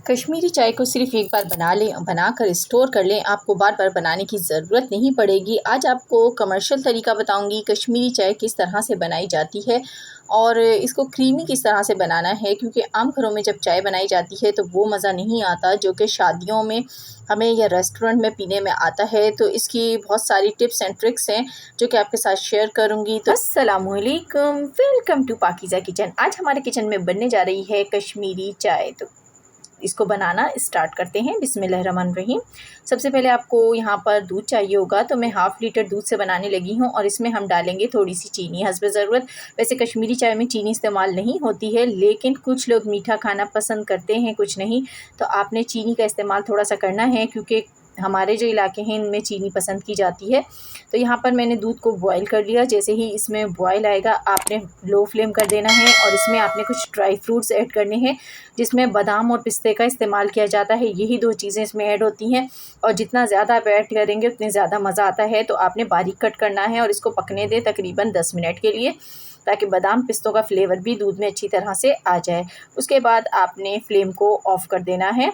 कश्मीरी चाय को सिर्फ़ एक बार बनाकर स्टोर कर लें, आपको बार-बार बनाने की ज़रूरत नहीं पड़ेगी। आज आपको कमर्शियल तरीका बताऊँगी कश्मीरी चाय किस तरह से बनाई जाती है और इसको क्रीमी किस तरह से बनाना है, क्योंकि आम घरों में जब चाय बनाई जाती है तो वो मज़ा नहीं आता जो कि शादियों में हमें या रेस्टोरेंट में पीने में आता है। तो इसकी बहुत सारी टिप्स एंड ट्रिक्स हैं जो कि आपके साथ शेयर करूँगी। तो अस्सलामुअलैकुम, वेलकम टू पाकीज़ा किचन। आज हमारे किचन में बनने जा रही है कश्मीरी चाय। तो इसको बनाना स्टार्ट करते हैं। बिस्मिल्लाहिर्रहमानिर्रहीम। सबसे पहले आपको यहाँ पर दूध चाहिए होगा, तो मैं हाफ़ लीटर दूध से बनाने लगी हूँ और इसमें हम डालेंगे थोड़ी सी चीनी हस्बे ज़रूरत। वैसे कश्मीरी चाय में चीनी इस्तेमाल नहीं होती है, लेकिन कुछ लोग मीठा खाना पसंद करते हैं, कुछ नहीं। तो आपने चीनी का इस्तेमाल थोड़ा सा करना है, क्योंकि हमारे जो इलाके हैं इनमें चीनी पसंद की जाती है। तो यहाँ पर मैंने दूध को बॉयल कर लिया। जैसे ही इसमें बॉयल आएगा आपने लो फ्लेम कर देना है और इसमें आपने कुछ ड्राई फ्रूट्स ऐड करने हैं, जिसमें बादाम और पिस्ते का इस्तेमाल किया जाता है। यही दो चीज़ें इसमें ऐड होती हैं और जितना ज़्यादा आप ऐड करेंगे उतने ज़्यादा मज़ा आता है। तो आपने बारीक कट करना है और इसको पकने दें तकरीबन 10 मिनट के लिए, ताकि बादाम पिस्तों का फ्लेवर भी दूध में अच्छी तरह से आ जाए। उसके बाद आपने फ्लेम को ऑफ़ कर देना है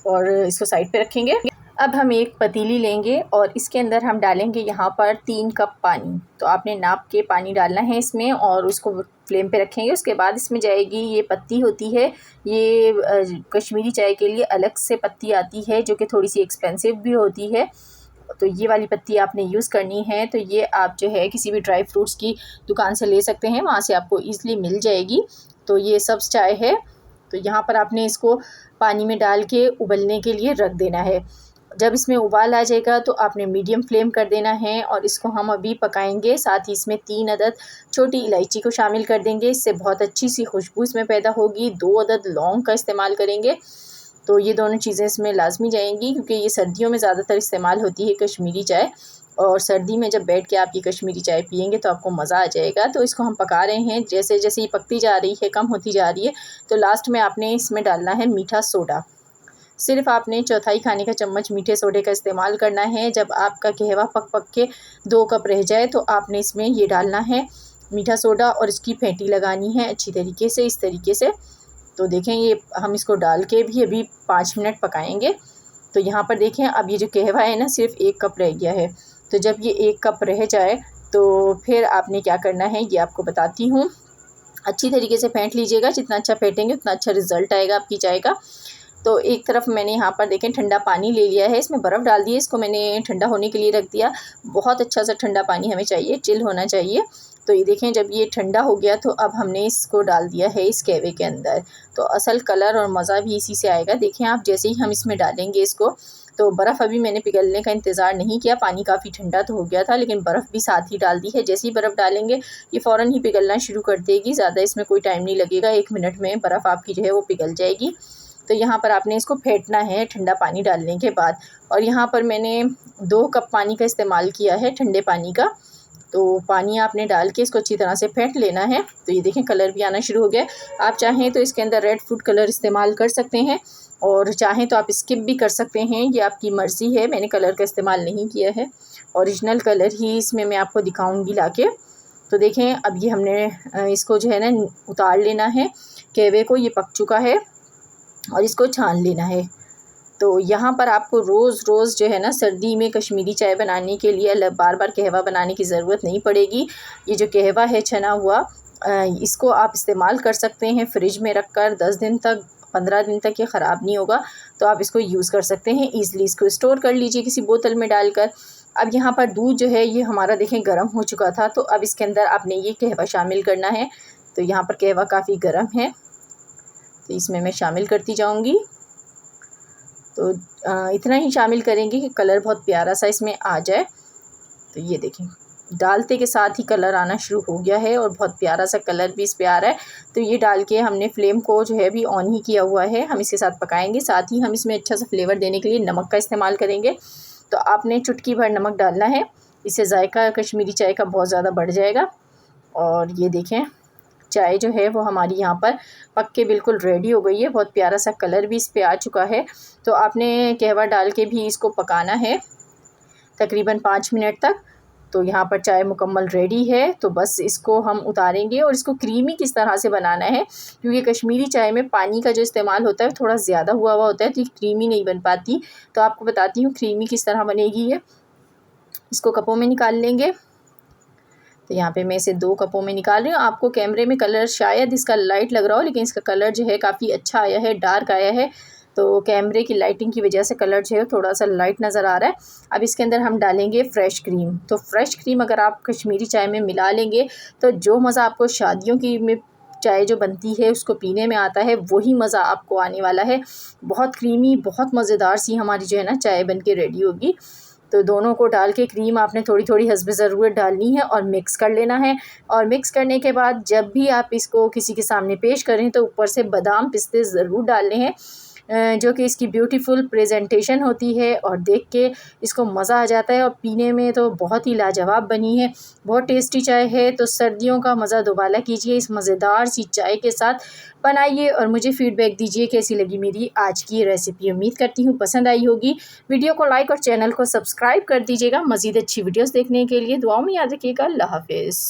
और इसको साइड पे रखेंगे। अब हम एक पतीली लेंगे और इसके अंदर हम डालेंगे यहाँ पर 3 कप पानी। तो आपने नाप के पानी डालना है इसमें और उसको फ्लेम पे रखेंगे। उसके बाद इसमें जाएगी ये पत्ती होती है, ये कश्मीरी चाय के लिए अलग से पत्ती आती है जो कि थोड़ी सी एक्सपेंसिव भी होती है। तो ये वाली पत्ती आपने यूज़ करनी है। तो ये आप जो है किसी भी ड्राई फ्रूट्स की दुकान से ले सकते हैं, वहाँ से आपको ईज़िली मिल जाएगी। तो ये सब्ज़ चाय है। तो यहाँ पर आपने इसको पानी में डाल के उबलने के लिए रख देना है। जब इसमें उबाल आ जाएगा तो आपने मीडियम फ्लेम कर देना है और इसको हम अभी पकाएंगे। साथ ही इसमें 3 अदद छोटी इलायची को शामिल कर देंगे, इससे बहुत अच्छी सी खुशबू इसमें पैदा होगी। 2 अदद लौंग का इस्तेमाल करेंगे। तो ये दोनों चीज़ें इसमें लाजमी जाएंगी, क्योंकि ये सर्दियों में ज़्यादातर इस्तेमाल होती है कश्मीरी चाय, और सर्दी में जब बैठ के आप ये कश्मीरी चाय पियेंगे तो आपको मज़ा आ जाएगा। तो इसको हम पका रहे हैं। जैसे जैसे ये पकती जा रही है, कम होती जा रही है, तो लास्ट में आपने इसमें डालना है मीठा सोडा। सिर्फ़ आपने चौथाई खाने का चम्मच मीठे सोडे का इस्तेमाल करना है। जब आपका कहवा पक पक के 2 कप रह जाए तो आपने इसमें ये डालना है मीठा सोडा और इसकी फेंटी लगानी है अच्छी तरीके से, इस तरीके से। तो देखें, ये हम इसको डाल के भी अभी 5 मिनट पकाएंगे। तो यहाँ पर देखें, अब ये जो कहवा है ना, सिर्फ़ 1 कप रह गया है। तो जब ये 1 कप रह जाए तो फिर आपने क्या करना है ये आपको बताती हूँ। अच्छी तरीके से फेंट लीजिएगा, जितना अच्छा फेंटेंगे उतना अच्छा रिज़ल्ट आएगा आपकी चाय का। तो एक तरफ मैंने यहाँ पर देखें ठंडा पानी ले लिया है, इसमें बर्फ़ डाल दी है, इसको मैंने ठंडा होने के लिए रख दिया। बहुत अच्छा सा ठंडा पानी हमें चाहिए, चिल होना चाहिए। तो ये देखें, जब ये ठंडा हो गया तो अब हमने इसको डाल दिया है इस कहवे के अंदर। तो असल कलर और मज़ा भी इसी से आएगा। देखें आप, जैसे ही हम इसमें डालेंगे इसको, तो बर्फ़ अभी मैंने पिघलने का इंतज़ार नहीं किया, पानी काफ़ी ठंडा तो हो गया था, लेकिन बर्फ़ भी साथ ही डाल दी है। जैसे ही बर्फ़ डालेंगे ये फ़ौरन ही पिघलना शुरू कर देगी, ज़्यादा इसमें कोई टाइम नहीं लगेगा, 1 मिनट में बर्फ़ आपकी जो है वो पिघल जाएगी। तो यहाँ पर आपने इसको फेंटना है ठंडा पानी डालने के बाद। और यहाँ पर मैंने 2 कप पानी का इस्तेमाल किया है, ठंडे पानी का। तो पानी आपने डाल के इसको अच्छी तरह से फेंट लेना है। तो ये देखें, कलर भी आना शुरू हो गया है। आप चाहें तो इसके अंदर रेड फूड कलर इस्तेमाल कर सकते हैं और चाहें तो आप स्किप भी कर सकते हैं, ये आपकी मर्ज़ी है। मैंने कलर का इस्तेमाल नहीं किया है, ओरिजिनल कलर ही इसमें मैं आपको दिखाऊँगी लाके। तो देखें, अब ये हमने इसको जो है ना उतार लेना है कहवे को, ये पक चुका है और इसको छान लेना है। तो यहाँ पर आपको रोज़ रोज़ जो है ना सर्दी में कश्मीरी चाय बनाने के लिए बार बार कहवा बनाने की ज़रूरत नहीं पड़ेगी। ये जो कहवा है छना हुआ, इसको आप इस्तेमाल कर सकते हैं फ्रिज में रख कर 10 दिन तक, 15 दिन तक ये ख़राब नहीं होगा। तो आप इसको यूज़ कर सकते हैं ईज़िली। इसको स्टोर कर लीजिए किसी बोतल में डालकर। अब यहाँ पर दूध जो है ये हमारा देखें गर्म हो चुका था, तो अब इसके अंदर आपने ये कहवा शामिल करना है। तो यहाँ पर कहवा काफ़ी गर्म है, तो इसमें मैं शामिल करती जाऊंगी। तो इतना ही शामिल करेंगे कि कलर बहुत प्यारा सा इसमें आ जाए। तो ये देखें, डालते के साथ ही कलर आना शुरू हो गया है और बहुत प्यारा सा कलर भी इस पे आ रहा है। तो ये डाल के हमने फ्लेम को जो है भी ऑन ही किया हुआ है, हम इसके साथ पकाएंगे। साथ ही हम इसमें अच्छा सा फ्लेवर देने के लिए नमक का इस्तेमाल करेंगे। तो आपने चुटकी भर नमक डालना है, इससे जायका कश्मीरी चाय का बहुत ज़्यादा बढ़ जाएगा। और ये देखें, चाय जो है वो हमारी यहाँ पर पक के बिल्कुल रेडी हो गई है। बहुत प्यारा सा कलर भी इस पे आ चुका है। तो आपने कहवा डाल के भी इसको पकाना है तकरीबन 5 मिनट तक। तो यहाँ पर चाय मुकम्मल रेडी है। तो बस इसको हम उतारेंगे और इसको क्रीमी किस तरह से बनाना है, क्योंकि कश्मीरी चाय में पानी का जो इस्तेमाल होता है थोड़ा ज़्यादा हुआ होता है, तो ये क्रीमी नहीं बन पाती। तो आपको बताती हूँ क्रीमी किस तरह बनेगी ये। इसको कपों में निकाल लेंगे। तो यहाँ पे मैं इसे 2 कपों में निकाल रही हूँ। आपको कैमरे में कलर शायद इसका लाइट लग रहा हो, लेकिन इसका कलर जो है काफ़ी अच्छा आया है, डार्क आया है। तो कैमरे की लाइटिंग की वजह से कलर जो है थोड़ा-सा लाइट नज़र आ रहा है। अब इसके अंदर हम डालेंगे फ्रेश क्रीम। तो फ्रेश क्रीम अगर आप कश्मीरी चाय में मिला लेंगे तो जो मज़ा आपको शादियों की में चाय जो बनती है उसको पीने में आता है, वही मज़ा आपको आने वाला है। बहुत क्रीमी, बहुत मज़ेदार सी हमारी जो है ना चाय बन के रेडी होगी। तो दोनों को डाल के क्रीम आपने थोड़ी-थोड़ी हस्ब ज़रूरत डालनी है और मिक्स कर लेना है। और मिक्स करने के बाद जब भी आप इसको किसी के सामने पेश करें तो ऊपर से बादाम, पिस्ते ज़रूर डालने हैं, जो कि इसकी ब्यूटीफुल प्रेजेंटेशन होती है और देख के इसको मज़ा आ जाता है। और पीने में तो बहुत ही लाजवाब बनी है, बहुत टेस्टी चाय है। तो सर्दियों का मज़ा दोबाला कीजिए इस मज़ेदार सी चाय के साथ। बनाइए और मुझे फ़ीडबैक दीजिए कैसी लगी मेरी आज की रेसिपी। उम्मीद करती हूँ पसंद आई होगी। वीडियो को लाइक और चैनल को सब्सक्राइब कर दीजिएगा। मज़ीद अच्छी वीडियोज़ देखने के लिए दुआओं में याद रखिएगा। अल्लाह हाफ़िज़।